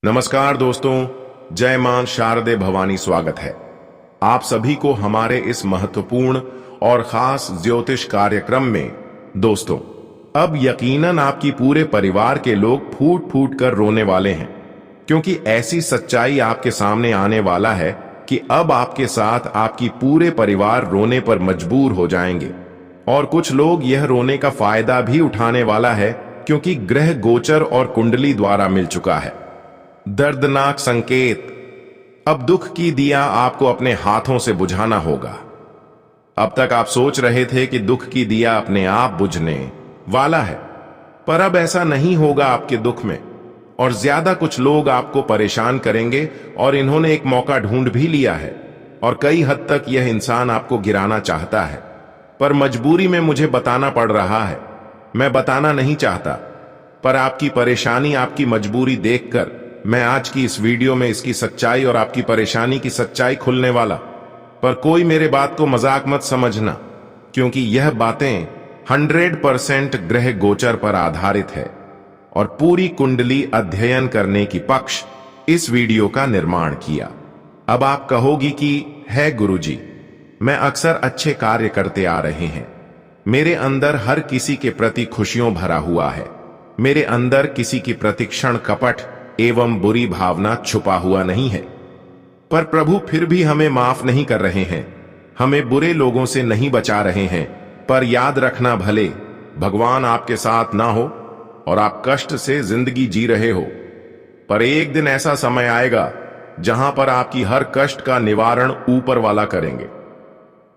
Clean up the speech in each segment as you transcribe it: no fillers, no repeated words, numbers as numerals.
नमस्कार दोस्तों, जय मां शारदे भवानी। स्वागत है आप सभी को हमारे इस महत्वपूर्ण और खास ज्योतिष कार्यक्रम में। दोस्तों, अब यकीनन आपकी पूरे परिवार के लोग फूट फूट कर रोने वाले हैं, क्योंकि ऐसी सच्चाई आपके सामने आने वाला है कि अब आपके साथ आपकी पूरे परिवार रोने पर मजबूर हो जाएंगे। और कुछ लोग यह रोने का फायदा भी उठाने वाला है, क्योंकि ग्रह गोचर और कुंडली द्वारा मिल चुका है दर्दनाक संकेत। अब दुख की दिया आपको अपने हाथों से बुझाना होगा। अब तक आप सोच रहे थे कि दुख की दिया अपने आप बुझने वाला है, पर अब ऐसा नहीं होगा आपके दुख में। और ज्यादा कुछ लोग आपको परेशान करेंगे, और इन्होंने एक मौका ढूंढ भी लिया है। और कई हद तक यह इंसान आपको गिराना चाहता है, पर मजबूरी में मुझे बताना पड़ रहा है। मैं बताना नहीं चाहता, पर आपकी परेशानी, आपकी मजबूरी देखकर मैं आज की इस वीडियो में इसकी सच्चाई और आपकी परेशानी की सच्चाई खुलने वाला। पर कोई मेरे बात को मजाक मत समझना, क्योंकि यह बातें 100% ग्रह गोचर पर आधारित है और पूरी कुंडली अध्ययन करने की पक्ष इस वीडियो का निर्माण किया। अब आप कहोगी कि है गुरुजी, मैं अक्सर अच्छे कार्य करते आ रहे हैं, मेरे अंदर हर किसी के प्रति खुशियों भरा हुआ है, मेरे अंदर किसी की प्रति क्षण कपट एवं बुरी भावना छुपा हुआ नहीं है। पर प्रभु फिर भी हमें माफ नहीं कर रहे हैं, हमें बुरे लोगों से नहीं बचा रहे हैं। पर याद रखना, भले भगवान आपके साथ ना हो और आप कष्ट से जिंदगी जी रहे हो, पर एक दिन ऐसा समय आएगा जहां पर आपकी हर कष्ट का निवारण ऊपर वाला करेंगे।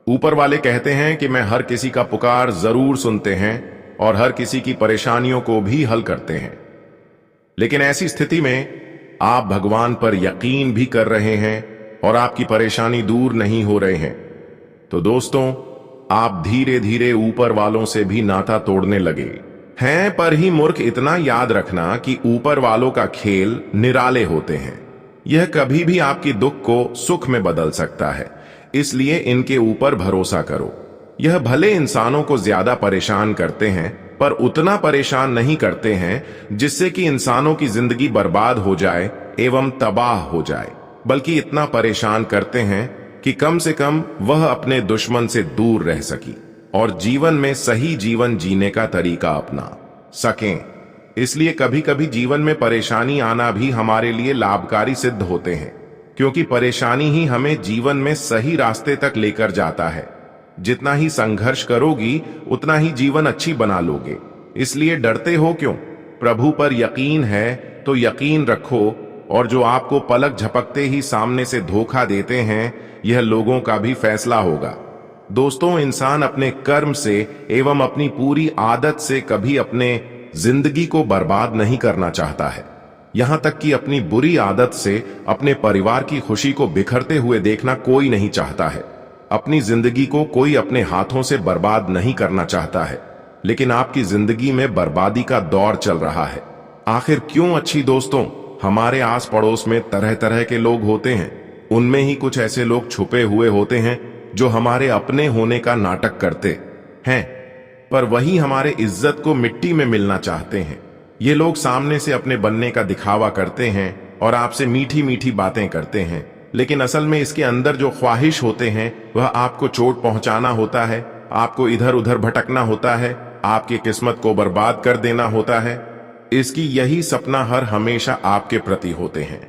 ऊपर वाले कहते हैं कि मैं हर किसी का पुकार जरूर सुनते हैं और हर किसी की परेशानियों को भी हल करते हैं। लेकिन ऐसी स्थिति में आप भगवान पर यकीन भी कर रहे हैं और आपकी परेशानी दूर नहीं हो रहे हैं, तो दोस्तों, आप धीरे धीरे ऊपर वालों से भी नाता तोड़ने लगे हैं। पर ही मूर्ख, इतना याद रखना कि ऊपर वालों का खेल निराले होते हैं। यह कभी भी आपकी दुख को सुख में बदल सकता है, इसलिए इनके ऊपर भरोसा करो। यह भले इंसानों को ज्यादा परेशान करते हैं, पर उतना परेशान नहीं करते हैं जिससे कि इंसानों की जिंदगी बर्बाद हो जाए एवं तबाह हो जाए, बल्कि इतना परेशान करते हैं कि कम से कम वह अपने दुश्मन से दूर रह सकी और जीवन में सही जीवन जीने का तरीका अपना सकें। इसलिए कभी कभी जीवन में परेशानी आना भी हमारे लिए लाभकारी सिद्ध होते हैं, क्योंकि परेशानी ही हमें जीवन में सही रास्ते तक लेकर जाता है। जितना ही संघर्ष करोगी, उतना ही जीवन अच्छी बना लोगे। इसलिए डरते हो क्यों? प्रभु पर यकीन है तो यकीन रखो। और जो आपको पलक झपकते ही सामने से धोखा देते हैं, यह लोगों का भी फैसला होगा। दोस्तों, इंसान अपने कर्म से एवं अपनी पूरी आदत से कभी अपने जिंदगी को बर्बाद नहीं करना चाहता है। यहां तक कि अपनी बुरी आदत से अपने परिवार की खुशी को बिखरते हुए देखना कोई नहीं चाहता है। अपनी जिंदगी को कोई अपने हाथों से बर्बाद नहीं करना चाहता है, लेकिन आपकी जिंदगी में बर्बादी का दौर चल रहा है। आखिर क्यों? अच्छी दोस्तों, हमारे आस पड़ोस में तरह तरह के लोग होते हैं। उनमें ही कुछ ऐसे लोग छुपे हुए होते हैं जो हमारे अपने होने का नाटक करते हैं, पर वही हमारे इज्जत को मिट्टी में मिलना चाहते हैं। ये लोग सामने से अपने बनने का दिखावा करते हैं और आपसे मीठी मीठी बातें करते हैं, लेकिन असल में इसके अंदर जो ख्वाहिश होते हैं वह आपको चोट पहुंचाना होता है, आपको इधर उधर भटकना होता है, आपकी किस्मत को बर्बाद कर देना होता है। इसकी यही सपना हर हमेशा आपके प्रति होते हैं,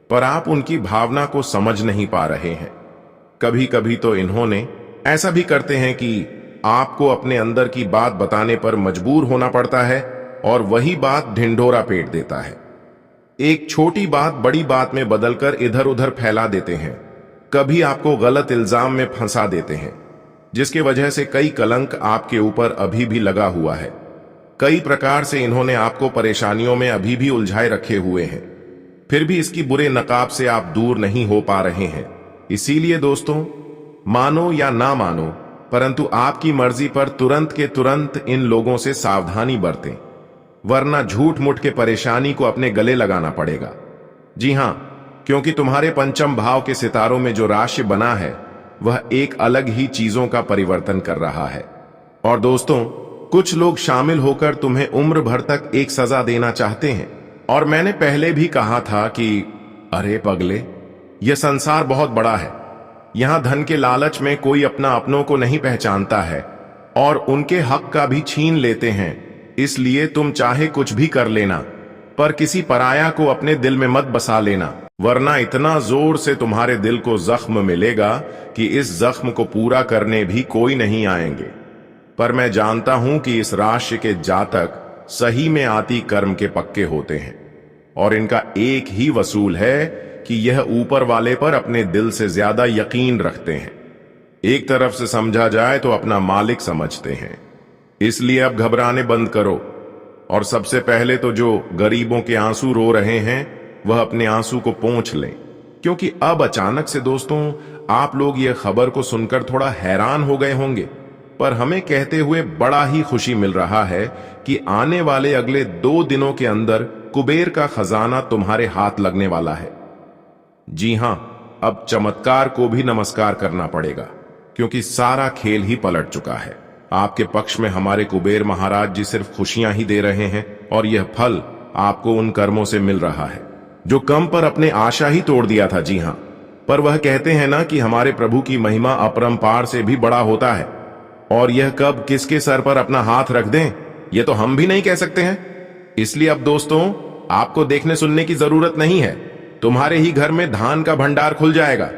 पर आप उनकी भावना को समझ नहीं पा रहे हैं। कभी कभी तो इन्होंने ऐसा भी करते हैं कि आपको अपने अंदर की बात बताने पर मजबूर होना पड़ता है, और वही बात ढिंढोरा पीट देता है। एक छोटी बात बड़ी बात में बदलकर इधर उधर फैला देते हैं। कभी आपको गलत इल्जाम में फंसा देते हैं, जिसके वजह से कई कलंक आपके ऊपर अभी भी लगा हुआ है। कई प्रकार से इन्होंने आपको परेशानियों में अभी भी उलझाए रखे हुए हैं, फिर भी इसकी बुरे नकाब से आप दूर नहीं हो पा रहे हैं। इसीलिए दोस्तों, मानो या ना मानो, परंतु आपकी मर्जी पर तुरंत के तुरंत इन लोगों से सावधानी बरतें, वरना झूठ मूठ के परेशानी को अपने गले लगाना पड़ेगा। जी हां, क्योंकि तुम्हारे पंचम भाव के सितारों में जो राशि बना है वह एक अलग ही चीजों का परिवर्तन कर रहा है। और दोस्तों, कुछ लोग शामिल होकर तुम्हें उम्र भर तक एक सजा देना चाहते हैं, और मैंने पहले भी कहा था कि अरे पगले, यह संसार बहुत बड़ा है। यहां धन के लालच में कोई अपना अपनों को नहीं पहचानता है और उनके हक का भी छीन लेते हैं। इसलिए तुम चाहे कुछ भी कर लेना, पर किसी पराया को अपने दिल में मत बसा लेना, वरना इतना जोर से तुम्हारे दिल को जख्म मिलेगा कि इस जख्म को पूरा करने भी कोई नहीं आएंगे। पर मैं जानता हूं कि इस राशि के जातक सही में आती कर्म के पक्के होते हैं और इनका एक ही वसूल है कि यह ऊपर वाले पर अपने दिल से ज्यादा यकीन रखते हैं। एक तरफ से समझा जाए तो अपना मालिक समझते हैं। इसलिए अब घबराने बंद करो और सबसे पहले तो जो गरीबों के आंसू रो रहे हैं वह अपने आंसू को पोंछ लें, क्योंकि अब अचानक से दोस्तों आप लोग यह खबर को सुनकर थोड़ा हैरान हो गए होंगे, पर हमें कहते हुए बड़ा ही खुशी मिल रहा है कि आने वाले अगले 2 दिनों के अंदर कुबेर का खजाना तुम्हारे हाथ लगने वाला है। जी हां, अब चमत्कार को भी नमस्कार करना पड़ेगा, क्योंकि सारा खेल ही पलट चुका है। आपके पक्ष में हमारे कुबेर महाराज जी सिर्फ खुशियां ही दे रहे हैं और यह फल आपको उन कर्मों से मिल रहा है जो कम पर अपने आशा ही तोड़ दिया था। जी हां, पर वह कहते हैं ना कि हमारे प्रभु की महिमा अपरंपार से भी बड़ा होता है, और यह कब किसके सर पर अपना हाथ रख दें यह तो हम भी नहीं कह सकते हैं। इसलिए अब दोस्तों आपको देखने सुनने की जरूरत नहीं है, तुम्हारे ही घर में धान का भंडार खुल जाएगा।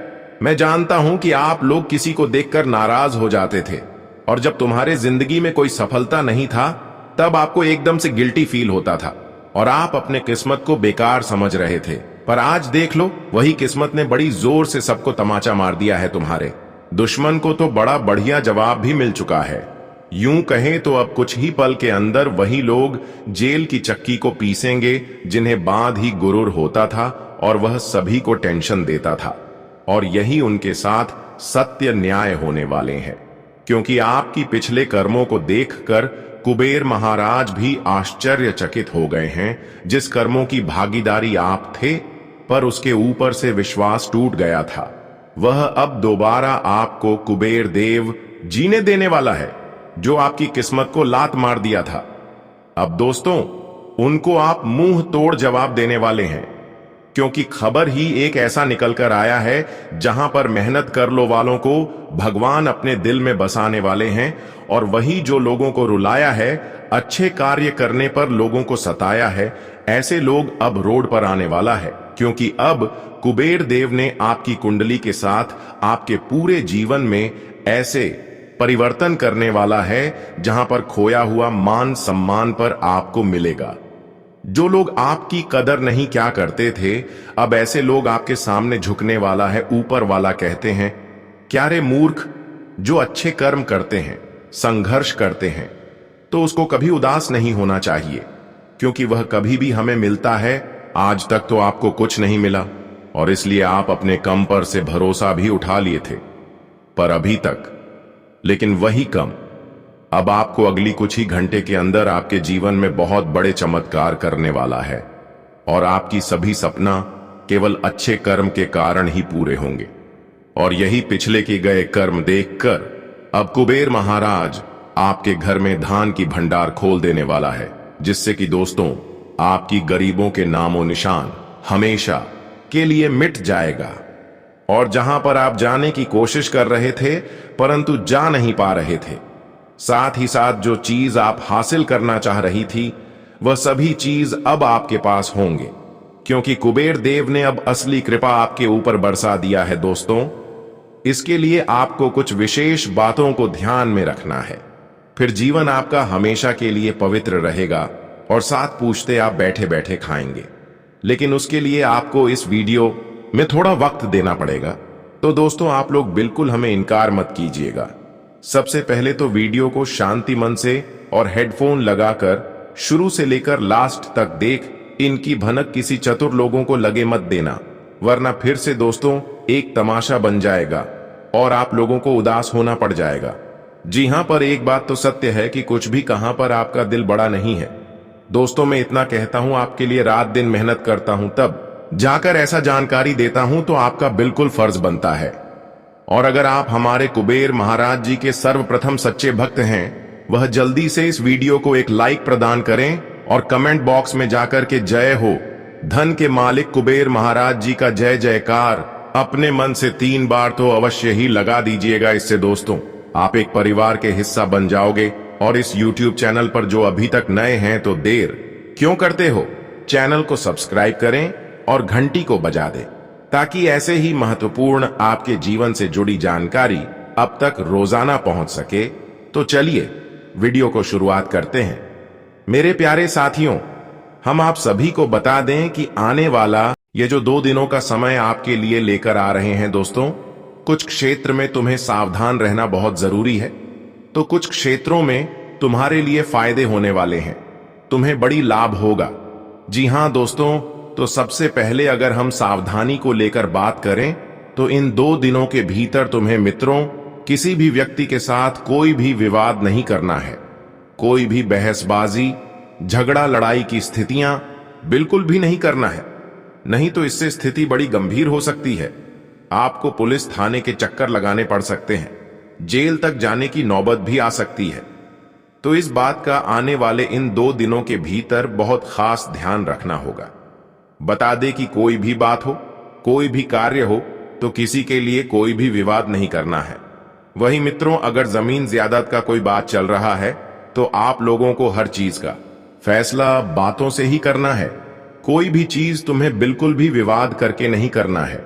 मैं जानता हूं कि आप लोग किसी को देखकर नाराज हो जाते थे और जब तुम्हारे जिंदगी में कोई सफलता नहीं था तब आपको एकदम से गिल्टी फील होता था और आप अपने किस्मत को बेकार समझ रहे थे। पर आज देख लो, वही किस्मत ने बड़ी जोर से सबको तमाचा मार दिया है। तुम्हारे दुश्मन को तो बड़ा बढ़िया जवाब भी मिल चुका है। यूं कहें तो अब कुछ ही पल के अंदर वही लोग जेल की चक्की को पीसेंगे जिन्हें बांध ही गुरूर होता था और वह सभी को टेंशन देता था, और यही उनके साथ सत्य न्याय होने वाले हैं। क्योंकि आपकी पिछले कर्मों को देखकर कुबेर महाराज भी आश्चर्यचकित हो गए हैं। जिस कर्मों की भागीदारी आप थे पर उसके ऊपर से विश्वास टूट गया था, वह अब दोबारा आपको कुबेर देव जीने देने वाला है, जो आपकी किस्मत को लात मार दिया था। अब दोस्तों उनको आप मुंह तोड़ जवाब देने वाले हैं, क्योंकि खबर ही एक ऐसा निकल कर आया है जहां पर मेहनत कर लो वालों को भगवान अपने दिल में बसाने वाले हैं, और वही जो लोगों को रुलाया है, अच्छे कार्य करने पर लोगों को सताया है, ऐसे लोग अब रोड पर आने वाला है। क्योंकि अब कुबेर देव ने आपकी कुंडली के साथ आपके पूरे जीवन में ऐसे परिवर्तन करने वाला है जहां पर खोया हुआ मान सम्मान पर आपको मिलेगा। जो लोग आपकी कदर नहीं क्या करते थे, अब ऐसे लोग आपके सामने झुकने वाला है। ऊपर वाला कहते हैं, क्या रे मूर्ख, जो अच्छे कर्म करते हैं, संघर्ष करते हैं, तो उसको कभी उदास नहीं होना चाहिए, क्योंकि वह कभी भी हमें मिलता है। आज तक तो आपको कुछ नहीं मिला और इसलिए आप अपने कम पर से भरोसा भी उठा लिए थे, पर अभी तक। लेकिन वही कम अब आपको अगली कुछ ही घंटे के अंदर आपके जीवन में बहुत बड़े चमत्कार करने वाला है, और आपकी सभी सपना केवल अच्छे कर्म के कारण ही पूरे होंगे। और यही पिछले के गए कर्म देखकर अब कुबेर महाराज आपके घर में धान की भंडार खोल देने वाला है, जिससे कि दोस्तों आपकी गरीबों के नामो निशान हमेशा के लिए मिट जाएगा। और जहां पर आप जाने की कोशिश कर रहे थे परंतु जा नहीं पा रहे थे, साथ ही साथ जो चीज आप हासिल करना चाह रही थी, वह सभी चीज अब आपके पास होंगे, क्योंकि कुबेर देव ने अब असली कृपा आपके ऊपर बरसा दिया है। दोस्तों इसके लिए आपको कुछ विशेष बातों को ध्यान में रखना है, फिर जीवन आपका हमेशा के लिए पवित्र रहेगा और 7 पूछते आप बैठे बैठे खाएंगे। लेकिन उसके लिए आपको इस वीडियो में थोड़ा वक्त देना पड़ेगा। तो दोस्तों आप लोग बिल्कुल हमें इनकार मत कीजिएगा। सबसे पहले तो वीडियो को शांति मन से और हेडफोन लगाकर शुरू से लेकर लास्ट तक देख इनकी भनक किसी चतुर लोगों को लगे मत देना, वरना फिर से दोस्तों एक तमाशा बन जाएगा और आप लोगों को उदास होना पड़ जाएगा। जी हां, पर एक बात तो सत्य है कि कुछ भी कहां पर आपका दिल बड़ा नहीं है। दोस्तों मैं इतना कहता हूं, आपके लिए रात दिन मेहनत करता हूं, तब जाकर ऐसा जानकारी देता हूं तो आपका बिल्कुल फर्ज बनता है। और अगर आप हमारे कुबेर महाराज जी के सर्वप्रथम सच्चे भक्त हैं, वह जल्दी से इस वीडियो को एक लाइक प्रदान करें और कमेंट बॉक्स में जाकर के जय हो, धन के मालिक कुबेर महाराज जी का जय जयकार अपने मन से 3 बार तो अवश्य ही लगा दीजिएगा। इससे दोस्तों आप एक परिवार के हिस्सा बन जाओगे। और इस YouTube चैनल पर जो अभी तक नए हैं तो देर क्यों करते हो, चैनल को सब्सक्राइब करें और घंटी को बजा दें, ताकि ऐसे ही महत्वपूर्ण आपके जीवन से जुड़ी जानकारी अब तक रोजाना पहुंच सके। तो चलिए वीडियो को शुरुआत करते हैं। मेरे प्यारे साथियों, हम आप सभी को बता दें कि आने वाला ये जो 2 दिनों का समय आपके लिए लेकर आ रहे हैं दोस्तों, कुछ क्षेत्र में तुम्हें सावधान रहना बहुत जरूरी है, तो कुछ क्षेत्रों में तुम्हारे लिए फायदे होने वाले हैं, तुम्हें बड़ी लाभ होगा। जी हां दोस्तों, तो सबसे पहले अगर हम सावधानी को लेकर बात करें तो इन 2 दिनों के भीतर तुम्हें मित्रों किसी भी व्यक्ति के साथ कोई भी विवाद नहीं करना है। कोई भी बहसबाजी, झगड़ा, लड़ाई की स्थितियां बिल्कुल भी नहीं करना है, नहीं तो इससे स्थिति बड़ी गंभीर हो सकती है। आपको पुलिस थाने के चक्कर लगाने पड़ सकते हैं, जेल तक जाने की नौबत भी आ सकती है। तो इस बात का आने वाले इन 2 दिनों के भीतर बहुत खास ध्यान रखना होगा। बता दे कि कोई भी बात हो, कोई भी कार्य हो, तो किसी के लिए कोई भी विवाद नहीं करना है। वही मित्रों, अगर जमीन ज्यादत का कोई बात चल रहा है तो आप लोगों को हर चीज का फैसला बातों से ही करना है। कोई भी चीज तुम्हें बिल्कुल भी विवाद करके नहीं करना है,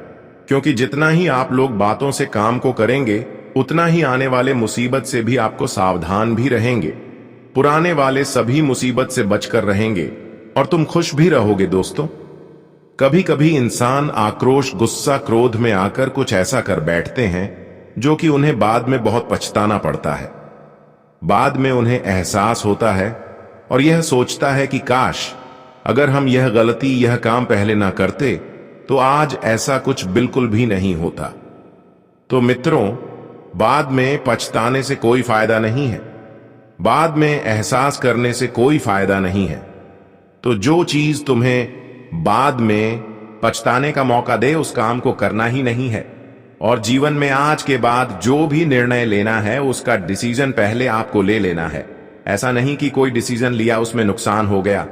क्योंकि जितना ही आप लोग बातों से काम को करेंगे उतना ही आने वाले मुसीबत से भी आपको सावधान भी रहेंगे। पुराने वाले सभी मुसीबत से बचकर रहेंगे और तुम खुश भी रहोगे दोस्तों। कभी कभी इंसान आक्रोश, गुस्सा, क्रोध में आकर कुछ ऐसा कर बैठते हैं जो कि उन्हें बाद में बहुत पछताना पड़ता है। बाद में उन्हें एहसास होता है और यह सोचता है कि काश अगर हम यह गलती, यह काम पहले ना करते तो आज ऐसा कुछ बिल्कुल भी नहीं होता। तो मित्रों, बाद में पछताने से कोई फायदा नहीं है, बाद में एहसास करने से कोई फायदा नहीं है। तो जो चीज तुम्हें बाद में पछताने का मौका दे उस काम को करना ही नहीं है। और जीवन में आज के बाद जो भी निर्णय लेना है उसका डिसीजन पहले आपको ले लेना है। ऐसा नहीं कि कोई डिसीजन लिया, उसमें नुकसान हो गया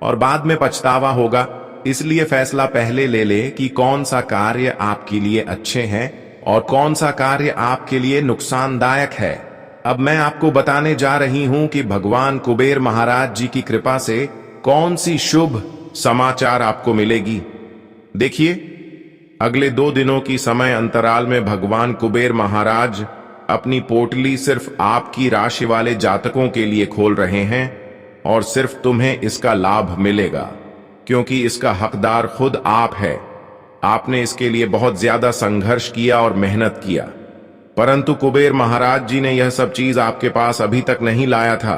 और बाद में पछतावा होगा। इसलिए फैसला पहले ले ले कि कौन सा कार्य आपके लिए अच्छे हैं और कौन सा कार्य आपके लिए नुकसानदायक है। अब मैं आपको बताने जा रही हूं कि भगवान कुबेर महाराज जी की कृपा से कौन सी शुभ समाचार आपको मिलेगी। देखिए, अगले 2 दिनों की समय अंतराल में भगवान कुबेर महाराज अपनी पोटली सिर्फ आपकी राशि वाले जातकों के लिए खोल रहे हैं और सिर्फ तुम्हें इसका लाभ मिलेगा, क्योंकि इसका हकदार खुद आप है। आपने इसके लिए बहुत ज्यादा संघर्ष किया और मेहनत किया, परंतु कुबेर महाराज जी ने यह सब चीज आपके पास अभी तक नहीं लाया था।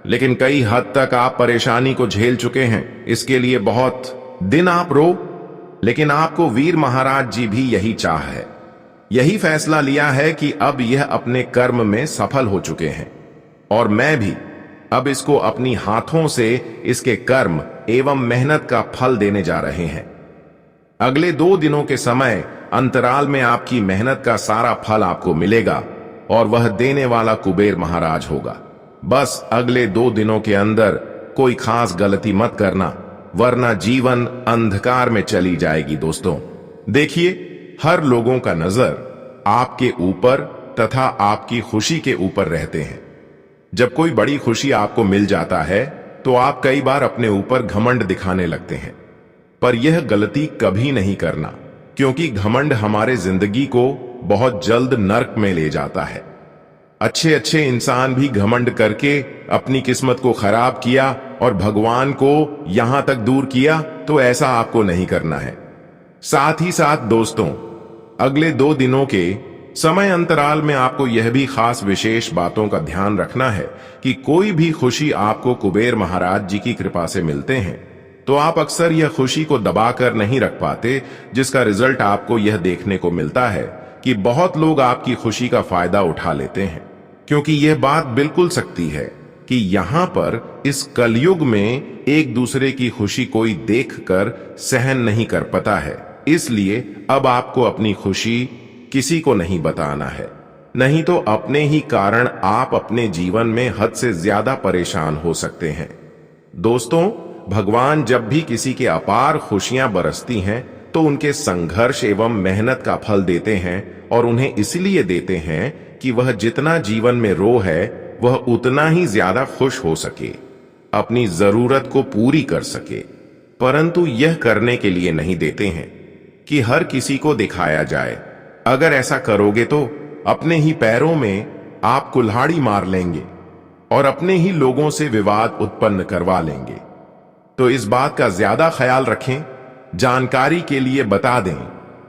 लेकिन कई हद तक आप परेशानी को झेल चुके हैं, इसके लिए बहुत दिन आप रो, लेकिन आपको वीर महाराज जी भी यही चाह है, यही फैसला लिया है कि अब यह अपने कर्म में सफल हो चुके हैं और मैं भी अब इसको अपनी हाथों से इसके कर्म एवं मेहनत का फल देने जा रहे हैं। अगले 2 दिनों के समय अंतराल में आपकी मेहनत का सारा फल आपको मिलेगा और वह देने वाला कुबेर महाराज होगा। बस अगले 2 दिनों के अंदर कोई खास गलती मत करना, वरना जीवन अंधकार में चली जाएगी दोस्तों। देखिए, हर लोगों का नजर आपके ऊपर तथा आपकी खुशी के ऊपर रहते हैं। जब कोई बड़ी खुशी आपको मिल जाता है तो आप कई बार अपने ऊपर घमंड दिखाने लगते हैं, पर यह गलती कभी नहीं करना, क्योंकि घमंड हमारे जिंदगी को बहुत जल्द नर्क में ले जाता है। अच्छे अच्छे इंसान भी घमंड करके अपनी किस्मत को खराब किया और भगवान को यहां तक दूर किया, तो ऐसा आपको नहीं करना है। साथ ही साथ दोस्तों, अगले 2 दिनों के समय अंतराल में आपको यह भी खास विशेष बातों का ध्यान रखना है कि कोई भी खुशी आपको कुबेर महाराज जी की कृपा से मिलते हैं तो आप अक्सर यह खुशी को दबाकर नहीं रख पाते, जिसका रिजल्ट आपको यह देखने को मिलता है कि बहुत लोग आपकी खुशी का फायदा उठा लेते हैं। क्योंकि यह बात बिल्कुल सच्ची है कि यहां पर इस कलयुग में एक दूसरे की खुशी कोई देखकर सहन नहीं कर पाता है। इसलिए अब आपको अपनी खुशी किसी को नहीं बताना है, नहीं तो अपने ही कारण आप अपने जीवन में हद से ज्यादा परेशान हो सकते हैं। दोस्तों, भगवान जब भी किसी के अपार खुशियां बरसती हैं तो उनके संघर्ष एवं मेहनत का फल देते हैं, और उन्हें इसलिए देते हैं कि वह जितना जीवन में रो है वह उतना ही ज्यादा खुश हो सके, अपनी जरूरत को पूरी कर सके। परंतु यह करने के लिए नहीं देते हैं कि हर किसी को दिखाया जाए। अगर ऐसा करोगे तो अपने ही पैरों में आप कुल्हाड़ी मार लेंगे और अपने ही लोगों से विवाद उत्पन्न करवा लेंगे। तो इस बात का ज्यादा ख्याल रखें। जानकारी के लिए बता दें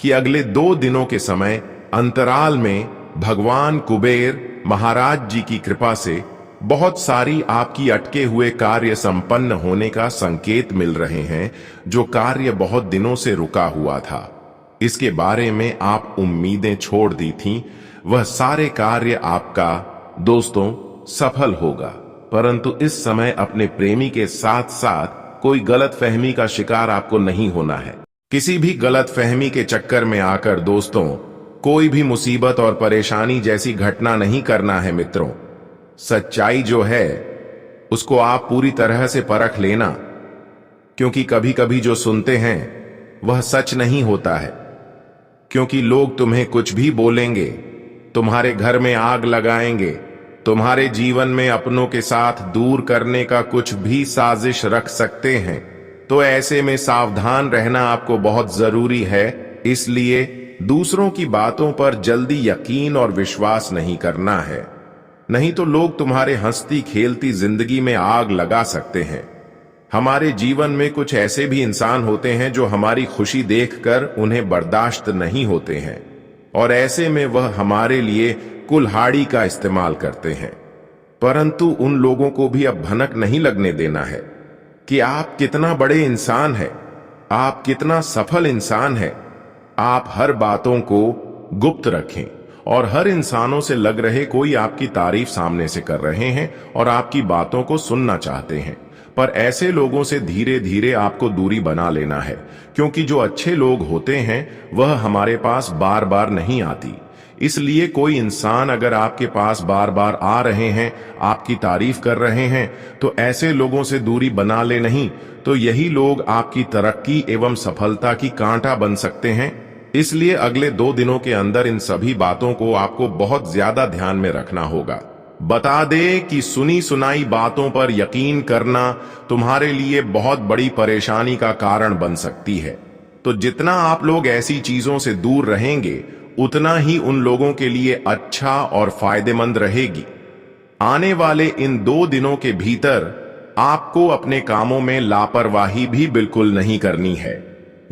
कि अगले 2 दिनों के समय अंतराल में भगवान कुबेर महाराज जी की कृपा से बहुत सारी आपकी अटके हुए कार्य संपन्न होने का संकेत मिल रहे हैं। जो कार्य बहुत दिनों से रुका हुआ था, इसके बारे में आप उम्मीदें छोड़ दी थीं, वह सारे कार्य आपका दोस्तों सफल होगा। परंतु इस समय अपने प्रेमी के साथ साथ कोई गलत फहमी का शिकार आपको नहीं होना है। किसी भी गलत फहमी के चक्कर में आकर दोस्तों कोई भी मुसीबत और परेशानी जैसी घटना नहीं करना है। मित्रों, सच्चाई जो है उसको आप पूरी तरह से परख लेना, क्योंकि कभी कभी जो सुनते हैं वह सच नहीं होता है। क्योंकि लोग तुम्हें कुछ भी बोलेंगे, तुम्हारे घर में आग लगाएंगे, तुम्हारे जीवन में अपनों के साथ दूर करने का कुछ भी साजिश रख सकते हैं। तो ऐसे में सावधान रहना आपको बहुत जरूरी है। इसलिए दूसरों की बातों पर जल्दी यकीन और विश्वास नहीं करना है, नहीं तो लोग तुम्हारे हंसती खेलती जिंदगी में आग लगा सकते हैं। हमारे जीवन में कुछ ऐसे भी इंसान होते हैं जो हमारी खुशी देखकर उन्हें बर्दाश्त नहीं होते हैं, और ऐसे में वह हमारे लिए कुल्हाड़ी का इस्तेमाल करते हैं। परंतु उन लोगों को भी अब भनक नहीं लगने देना है कि आप कितना बड़े इंसान हैं, आप कितना सफल इंसान हैं। आप हर बातों को गुप्त रखें, और हर इंसानों से लग रहे कोई आपकी तारीफ सामने से कर रहे हैं और आपकी बातों को सुनना चाहते हैं। पर ऐसे लोगों से धीरे धीरे आपको दूरी बना लेना है, क्योंकि जो अच्छे लोग होते हैं वह हमारे पास बार बार नहीं आती। इसलिए कोई इंसान अगर आपके पास बार बार आ रहे हैं, आपकी तारीफ कर रहे हैं, तो ऐसे लोगों से दूरी बना ले, नहीं तो यही लोग आपकी तरक्की एवं सफलता की कांटा बन सकते हैं। इसलिए अगले 2 दिनों के अंदर इन सभी बातों को आपको बहुत ज्यादा ध्यान में रखना होगा। बता दे कि सुनी सुनाई बातों पर यकीन करना तुम्हारे लिए बहुत बड़ी परेशानी का कारण बन सकती है। तो जितना आप लोग ऐसी चीजों से दूर रहेंगे, उतना ही उन लोगों के लिए अच्छा और फायदेमंद रहेगी। आने वाले इन 2 दिनों के भीतर आपको अपने कामों में लापरवाही भी बिल्कुल नहीं करनी है,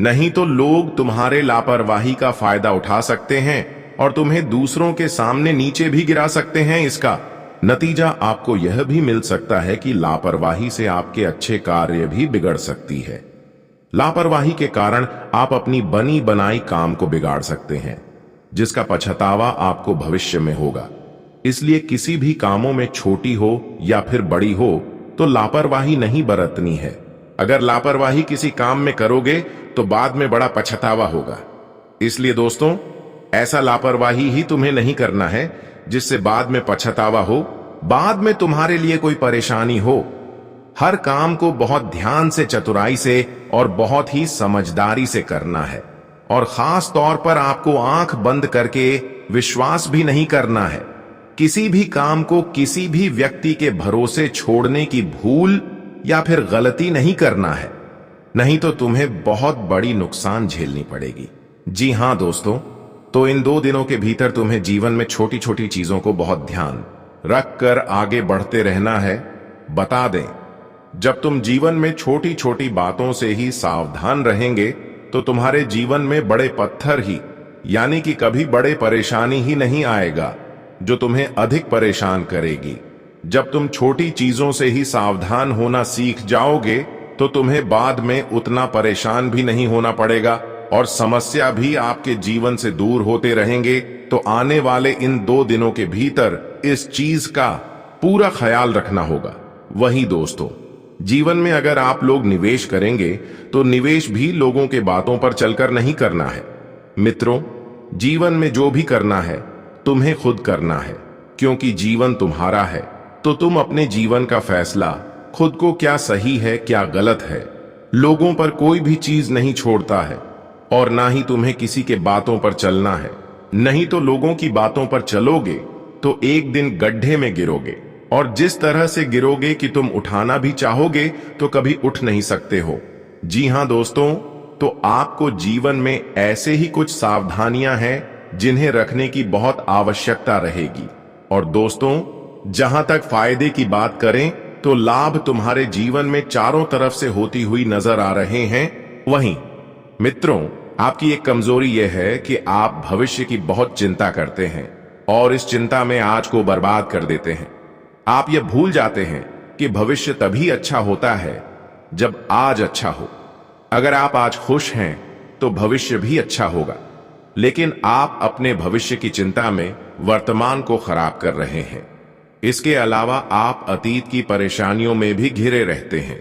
नहीं तो लोग तुम्हारे लापरवाही का फायदा उठा सकते हैं और तुम्हें दूसरों के सामने नीचे भी गिरा सकते हैं। इसका नतीजा आपको यह भी मिल सकता है कि लापरवाही से आपके अच्छे कार्य भी बिगड़ सकती है। लापरवाही के कारण आप अपनी बनी बनाई काम को बिगाड़ सकते हैं, जिसका पछतावा आपको भविष्य में होगा। इसलिए किसी भी कामों में छोटी हो या फिर बड़ी हो तो लापरवाही नहीं बरतनी है। अगर लापरवाही किसी काम में करोगे तो बाद में बड़ा पछतावा होगा। इसलिए दोस्तों, ऐसा लापरवाही ही तुम्हें नहीं करना है जिससे बाद में पछतावा हो, बाद में तुम्हारे लिए कोई परेशानी हो। हर काम को बहुत ध्यान से, चतुराई से और बहुत ही समझदारी से करना है, और खास तौर पर आपको आंख बंद करके विश्वास भी नहीं करना है। किसी भी काम को किसी भी व्यक्ति के भरोसे छोड़ने की भूल या फिर गलती नहीं करना है, नहीं तो तुम्हें बहुत बड़ी नुकसान झेलनी पड़ेगी। जी हां दोस्तों, तो इन 2 दिनों के भीतर तुम्हें जीवन में छोटी छोटी चीजों को बहुत ध्यान रखकर आगे बढ़ते रहना है। बता दें, जब तुम जीवन में छोटी छोटी बातों से ही सावधान रहेंगे तो तुम्हारे जीवन में बड़े पत्थर ही, यानी कि कभी बड़े परेशानी ही नहीं आएगा जो तुम्हें अधिक परेशान करेगी। जब तुम छोटी चीजों से ही सावधान होना सीख जाओगे तो तुम्हें बाद में उतना परेशान भी नहीं होना पड़ेगा, और समस्या भी आपके जीवन से दूर होते रहेंगे। तो आने वाले इन 2 दिनों के भीतर इस चीज का पूरा ख्याल रखना होगा। वही दोस्तों, जीवन में अगर आप लोग निवेश करेंगे तो निवेश भी लोगों के बातों पर चलकर नहीं करना है। मित्रों, जीवन में जो भी करना है तुम्हें खुद करना है, क्योंकि जीवन तुम्हारा है। तो तुम अपने जीवन का फैसला खुद को क्या सही है क्या गलत है, लोगों पर कोई भी चीज नहीं छोड़ता है, और ना ही तुम्हें किसी के बातों पर चलना है। नहीं तो लोगों की बातों पर चलोगे तो एक दिन गड्ढे में गिरोगे, और जिस तरह से गिरोगे कि तुम उठाना भी चाहोगे तो कभी उठ नहीं सकते हो। जी हां दोस्तों, तो आपको जीवन में ऐसे ही कुछ सावधानियां हैं जिन्हें रखने की बहुत आवश्यकता रहेगी। और दोस्तों, जहां तक फायदे की बात करें तो लाभ तुम्हारे जीवन में चारों तरफ से होती हुई नजर आ रहे हैं। वहीं मित्रों, आपकी एक कमजोरी यह है कि आप भविष्य की बहुत चिंता करते हैं और इस चिंता में आज को बर्बाद कर देते हैं। आप यह भूल जाते हैं कि भविष्य तभी अच्छा होता है जब आज अच्छा हो। अगर आप आज खुश हैं तो भविष्य भी अच्छा होगा, लेकिन आप अपने भविष्य की चिंता में वर्तमान को खराब कर रहे हैं। इसके अलावा आप अतीत की परेशानियों में भी घिरे रहते हैं।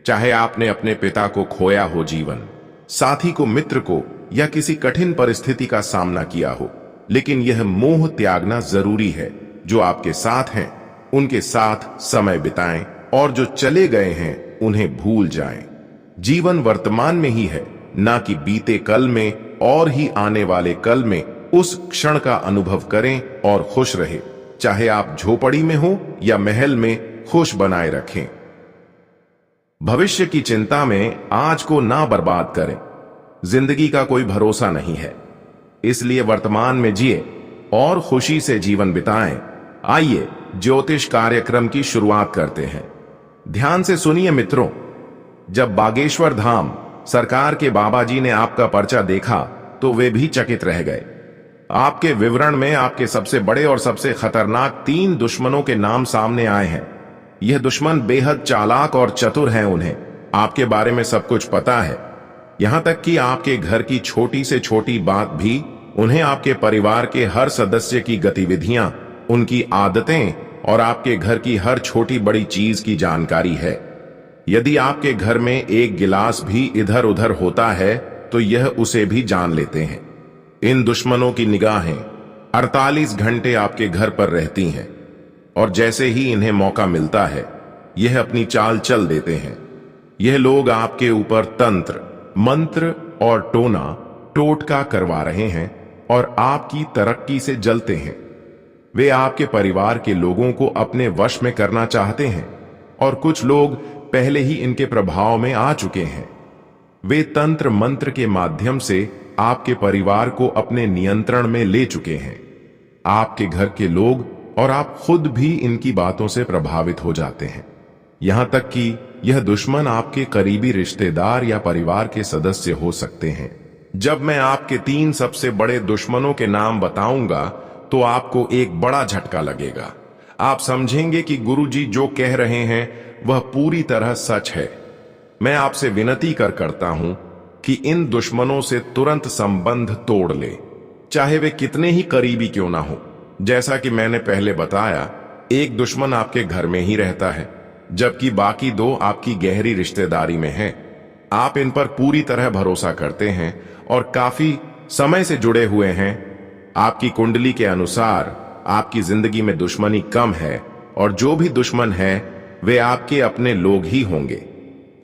चाहे आपने अपने पिता को खोया हो, जीवन साथी को, मित्र को, या किसी कठिन परिस्थिति का सामना किया हो, लेकिन यह मोह त्यागना जरूरी है। जो आपके साथ हैं उनके साथ समय बिताएं, और जो चले गए हैं उन्हें भूल जाएं। जीवन वर्तमान में ही है, ना कि बीते कल में, और ही आने वाले कल में उस क्षण का अनुभव करें और खुश रहे। चाहे आप झोपड़ी में हो या महल में, खुश बनाए रखें। भविष्य की चिंता में आज को ना बर्बाद करें। जिंदगी का कोई भरोसा नहीं है, इसलिए वर्तमान में जिए और खुशी से जीवन बिताएं। आइए ज्योतिष कार्यक्रम की शुरुआत करते हैं। ध्यान से सुनिए मित्रों, जब बागेश्वर धाम सरकार के बाबा जी ने आपका पर्चा देखा तो वे भी चकित रह गए। आपके विवरण में आपके सबसे बड़े और सबसे खतरनाक 3 दुश्मनों के नाम सामने आए हैं। यह दुश्मन बेहद चालाक और चतुर हैं। उन्हें आपके बारे में सब कुछ पता है, यहां तक कि आपके घर की छोटी से छोटी बात भी उन्हें, आपके परिवार के हर सदस्य की गतिविधियां, उनकी आदतें और आपके घर की हर छोटी बड़ी चीज की जानकारी है। यदि आपके घर में एक गिलास भी इधर उधर होता है तो यह उसे भी जान लेते हैं। इन दुश्मनों की निगाहें 48 घंटे आपके घर पर रहती हैं, और जैसे ही इन्हें मौका मिलता है यह अपनी चाल चल देते हैं। यह लोग आपके ऊपर तंत्र, मंत्र और टोना टोटका करवा रहे हैं और आपकी तरक्की से जलते हैं। वे आपके परिवार के लोगों को अपने वश में करना चाहते हैं, और कुछ लोग पहले ही इनके प्रभाव में आ चुके हैं। वे तंत्र मंत्र के माध्यम से आपके परिवार को अपने नियंत्रण में ले चुके हैं। आपके घर के लोग और आप खुद भी इनकी बातों से प्रभावित हो जाते हैं। यहां तक कि यह दुश्मन आपके करीबी रिश्तेदार या परिवार के सदस्य हो सकते हैं। जब मैं आपके 3 सबसे बड़े दुश्मनों के नाम बताऊंगा तो आपको एक बड़ा झटका लगेगा। आप समझेंगे कि गुरुजी जो कह रहे हैं वह पूरी तरह सच है। मैं आपसे विनती करता हूं कि इन दुश्मनों से तुरंत संबंध तोड़ ले, चाहे वे कितने ही करीबी क्यों ना हो। जैसा कि मैंने पहले बताया, एक दुश्मन आपके घर में ही रहता है, जबकि बाकी 2 आपकी गहरी रिश्तेदारी में हैं। आप इन पर पूरी तरह भरोसा करते हैं और काफी समय से जुड़े हुए हैं। आपकी कुंडली के अनुसार आपकी जिंदगी में दुश्मनी कम है, और जो भी दुश्मन है वे आपके अपने लोग ही होंगे।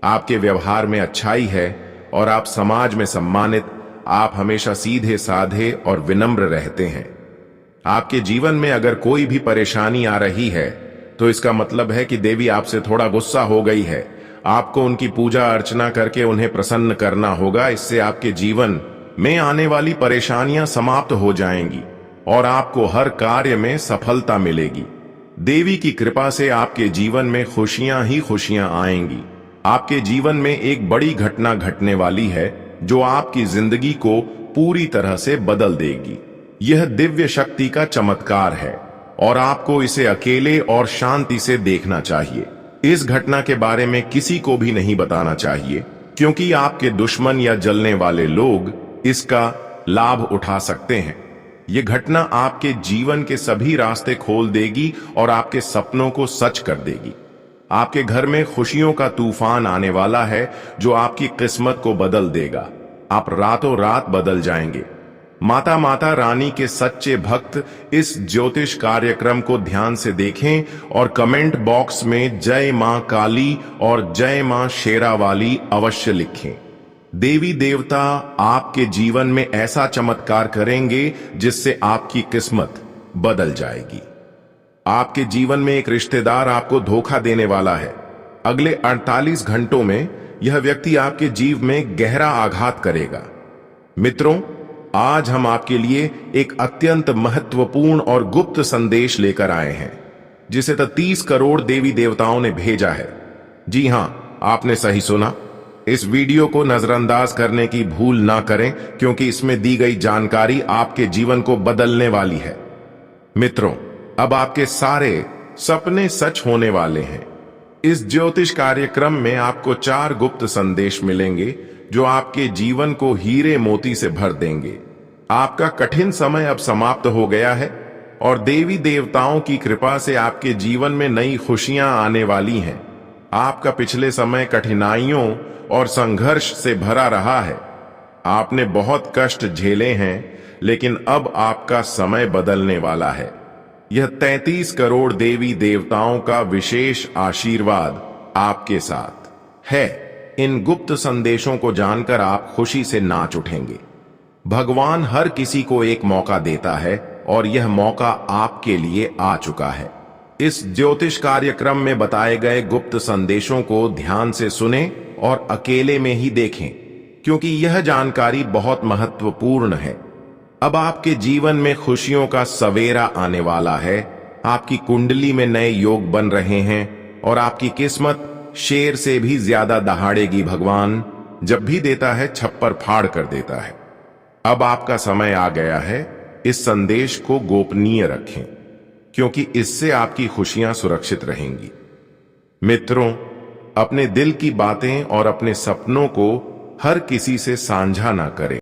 आपके व्यवहार में अच्छाई है और आप समाज में सम्मानित। आप हमेशा सीधे साधे और विनम्र रहते हैं। आपके जीवन में अगर कोई भी परेशानी आ रही है तो इसका मतलब है कि देवी आपसे थोड़ा गुस्सा हो गई है। आपको उनकी पूजा अर्चना करके उन्हें प्रसन्न करना होगा। इससे आपके जीवन में आने वाली परेशानियां समाप्त हो जाएंगी और आपको हर कार्य में सफलता मिलेगी। देवी की कृपा से आपके जीवन में खुशियां ही खुशियां आएंगी। आपके जीवन में एक बड़ी घटना घटने वाली है जो आपकी जिंदगी को पूरी तरह से बदल देगी। यह दिव्य शक्ति का चमत्कार है और आपको इसे अकेले और शांति से देखना चाहिए। इस घटना के बारे में किसी को भी नहीं बताना चाहिए, क्योंकि आपके दुश्मन या जलने वाले लोग इसका लाभ उठा सकते हैं। यह घटना आपके जीवन के सभी रास्ते खोल देगी और आपके सपनों को सच कर देगी। आपके घर में खुशियों का तूफान आने वाला है जो आपकी किस्मत को बदल देगा। आप रातों रात बदल जाएंगे। माता रानी के सच्चे भक्त इस ज्योतिष कार्यक्रम को ध्यान से देखें और कमेंट बॉक्स में जय मां काली और जय मां शेरावाली अवश्य लिखें। देवी देवता आपके जीवन में ऐसा चमत्कार करेंगे जिससे आपकी किस्मत बदल जाएगी। आपके जीवन में एक रिश्तेदार आपको धोखा देने वाला है। अगले 48 घंटों में यह व्यक्ति आपके जीवन में गहरा आघात करेगा। मित्रों, आज हम आपके लिए एक अत्यंत महत्वपूर्ण और गुप्त संदेश लेकर आए हैं, जिसे 30 करोड़ देवी देवताओं ने भेजा है। जी हां, आपने सही सुना। इस वीडियो को नजरअंदाज करने की भूल ना करें, क्योंकि इसमें दी गई जानकारी आपके जीवन को बदलने वाली है। मित्रों, अब आपके सारे सपने सच होने वाले हैं। इस ज्योतिष कार्यक्रम में आपको 4 गुप्त संदेश मिलेंगे जो आपके जीवन को हीरे मोती से भर देंगे। आपका कठिन समय अब समाप्त हो गया है और देवी देवताओं की कृपा से आपके जीवन में नई खुशियां आने वाली हैं। आपका पिछले समय कठिनाइयों और संघर्ष से भरा रहा है। आपने बहुत कष्ट झेले हैं, लेकिन अब आपका समय बदलने वाला है। यह 33 करोड़ देवी देवताओं का विशेष आशीर्वाद आपके साथ है। इन गुप्त संदेशों को जानकर आप खुशी से नाच उठेंगे। भगवान हर किसी को एक मौका देता है और यह मौका आपके लिए आ चुका है। इस ज्योतिष कार्यक्रम में बताए गए गुप्त संदेशों को ध्यान से सुनें और अकेले में ही देखें, क्योंकि यह जानकारी बहुत महत्वपूर्ण है। अब आपके जीवन में खुशियों का सवेरा आने वाला है। आपकी कुंडली में नए योग बन रहे हैं और आपकी किस्मत शेर से भी ज्यादा दहाड़ेगी। भगवान जब भी देता है, छप्पर फाड़ कर देता है। अब आपका समय आ गया है। इस संदेश को गोपनीय रखें, क्योंकि इससे आपकी खुशियां सुरक्षित रहेंगी। मित्रों, अपने दिल की बातें और अपने सपनों को हर किसी से साझा ना करें।